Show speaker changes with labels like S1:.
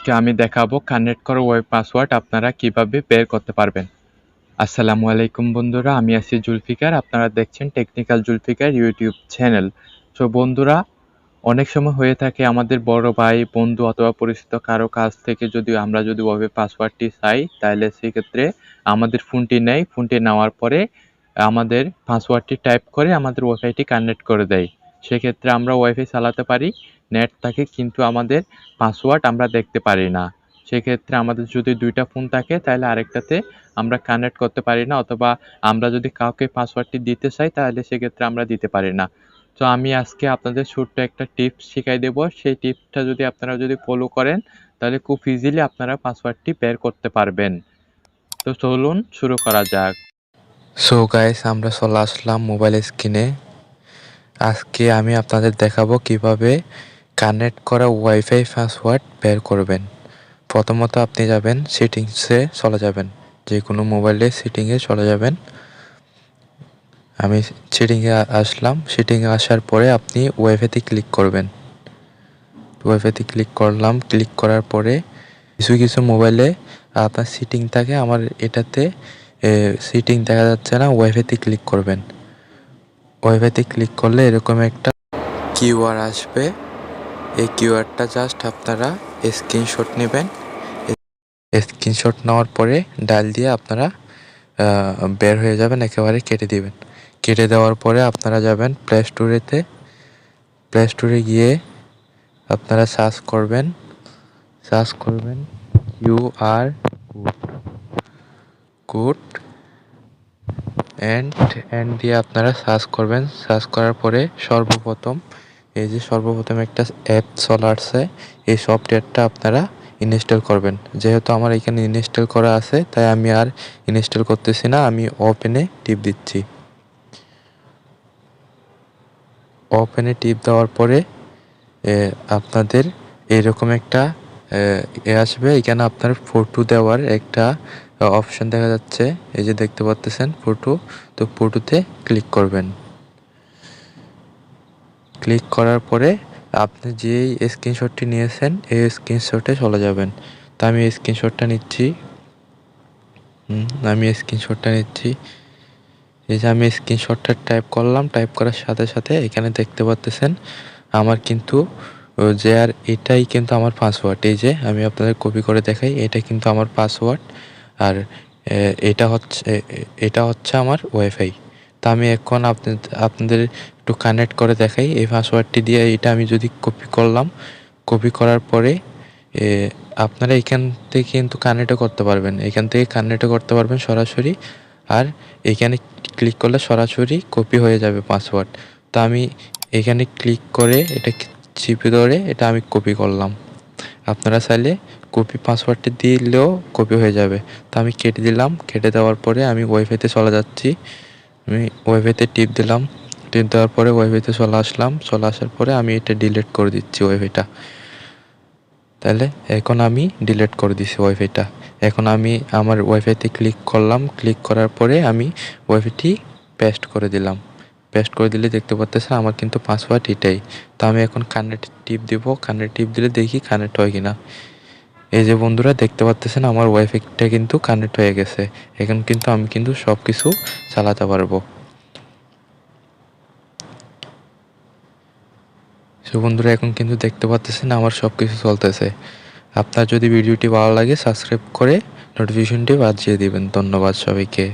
S1: আজকে আমি দেখাবো কানেক্ট করা ওয়েব পাসওয়ার্ড আপনারা কিভাবে বের করতে পারবেন। আসসালামু আলাইকুম বন্ধুরা, আমি আছি জুলফিকার। আপনারা দেখছেন টেকনিক্যাল জুলফিকার ইউটিউব চ্যানেল। তো বন্ধুরা, অনেক সময় হয়ে থাকে আমাদের বড় ভাই, বন্ধু অথবা পরিচিত কারো কাছ থেকে আমরা যদি ওয়েব পাসওয়ার্ডটি চাই, তাহলে সেক্ষেত্রে আমাদের ফোনটি নেয়। ফোনটি নেওয়ার পরে আমাদের পাসওয়ার্ডটি টাইপ করে আমাদের ওয়াইফাইটি কানেক্ট করে দেয়। সেক্ষেত্রে আমরা ওয়াইফাই চালাতে পারি, নেট থাকে, কিন্তু আমাদের পাসওয়ার্ড আমরা দেখতে পারি না। সেক্ষেত্রে আমাদের যদি দুইটা ফোন থাকে তাহলে আরেকটাতে আমরা কানেক্ট করতে পারি না, অথবা আমরা যদি কাউকে পাসওয়ার্ডটি দিতে চাই তাহলে সেক্ষেত্রে আমরা দিতে পারি না। তো আমি আজকে আপনাদের ছোট্ট একটা টিপস শিখাই দেব। সেই টিপসটা যদি আপনারা ফলো করেন তাহলে খুব ইজিলি আপনারা পাসওয়ার্ডটি বের করতে পারবেন। তো চলুন শুরু করা যাক।
S2: সো গাইস, আমরা চলে আসলাম মোবাইল স্ক্রিনে। আজকে আমি আপনাদের দেখাবো কিভাবে কানেক্ট করা ওয়াইফাই পাসওয়ার্ড বের করবেন। প্রথমত আপনি যাবেন সেটিংসে চলে যাবেন, যে কোনো মোবাইলের সেটিংয়ে চলে যাবেন। আমি সেটিংয়ে আসলাম। সেটিংয়ে আসার পরে আপনি ওয়াইফাইতে ক্লিক করবেন। ওয়াইফাইতে ক্লিক করলাম। ক্লিক করার পরে কিছু মোবাইলে আপনার সেটিং থাকে, আমার এটাতে সেটিং দেখা যাচ্ছে না। ওয়াইফাইতে ক্লিক করবেন। ওয়াইফাইতে ক্লিক করলে এরকম একটা কিউআর আসবে। এই কিউআরটা জাস্ট আপনারা স্ক্রিনশট নেবেন। স্ক্রিনশট নেওয়ার পরে ডায়াল দিয়ে আপনারা বের হয়ে যাবেন, একেবারে কেটে দিবেন। কেটে দেওয়ার পরে আপনারা যাবেন প্লে স্টোরেতে। প্লে স্টোরে গিয়ে আপনারা সার্চ করবেন কিউআর কোড অ্যান্ড দিয়ে আপনারা সার্চ করবেন। সার্চ করার পরে সর্বপ্রথম একটা অ্যাপ চলে আসছে। এই সফটওয়্যারটা আপনারা ইনস্টল করবেন। যেহেতু আমার এখানে ইনস্টল করা আছে তাই আমি আর ইনস্টল করতেছি না, আমি ওপেনে টিপ দিচ্ছি। ওপেনে টিপ দেওয়ার পরে আপনাদের এরকম একটা আসবে। এখানে আপনার ফটো দেওয়ার একটা অপশন দেখা যাচ্ছে, এই যে দেখতে পাচ্ছেন ফটো। তো ফটোতে ক্লিক করবেন। ক্লিক করার পরে আপনি যে স্ক্রিনশটটি নিয়েছেন এই স্ক্রিনশটে চলে যাবেন। তো আমি স্ক্রিনশটটা নিচ্ছি। এই যে আমি স্ক্রিনশটটা টাইপ করলাম। টাইপ করার সাথে সাথে এখানে দেখতে পাচ্ছেন আমার কিন্তু এটাই কিন্তু আমার পাসওয়ার্ড। এই যে আমি আপনাদের কপি করে দেখাই, এটা কিন্তু আমার পাসওয়ার্ড। আর এটা হচ্ছে আমার ওয়াইফাই। তা আমি এখন আপনাদের একটু কানেক্ট করে দেখাই। এই পাসওয়ার্ডটি দিয়ে এটা আমি যদি কপি করলাম, কপি করার পরে আপনারা এখান থেকে কিন্তু কানেক্টও করতে পারবেন। এখান থেকে কানেক্টও করতে পারবেন সরাসরি। আর এখানে ক্লিক করলে সরাসরি কপি হয়ে যাবে পাসওয়ার্ড। তো আমি এখানে ক্লিক করে এটা চিপে ধরে এটা আমি কপি করলাম। আপনারা চাইলে কপি পাসওয়ার্ডটি দিলেও কপি হয়ে যাবে। তো আমি কেটে দিলাম। কেটে দেওয়ার পরে আমি ওয়াইফাইতে চলে যাচ্ছি। আমি ওয়াইফাইতে টিপ দিলাম। টিপ দেওয়ার পরে ওয়াইফাইতে চলে আসলাম। চলে আসার পরে আমি এটা ডিলিট করে দিচ্ছি ওয়াইফাইটা। তাহলে এখন আমি ডিলিট করে দিচ্ছি ওয়াইফাইটা। এখন আমি আমার ওয়াইফাইতে ক্লিক করলাম। ক্লিক করার পরে আমি ওয়াইফাইটি পেস্ট করে দিলাম। পেস্ট করে দিলে দেখতে পাচ্ছেন আমার কিন্তু পাসওয়ার্ড এটাই। তো আমি এখন কানেক্ট টিপ দিব। কানেক্ট টিপ দিলে দেখি কানেক্ট হয় কিনা। এই যে বন্ধুরা দেখতে পাচ্ছেন আমার ওয়াইফাইটা কিন্তু কানেক্ট হয়ে গেছে। এখন কিন্তু আমি সব কিছু চালাতে পারবো। বন্ধুরা এখন কিন্তু দেখতে পাচ্ছেন আমার সব কিছু চলতেছে। আপনার যদি ভিডিওটি ভালো লাগে সাবস্ক্রাইব করে নোটিফিকেশনটি বাজিয়ে দিবেন। ধন্যবাদ সবাইকে।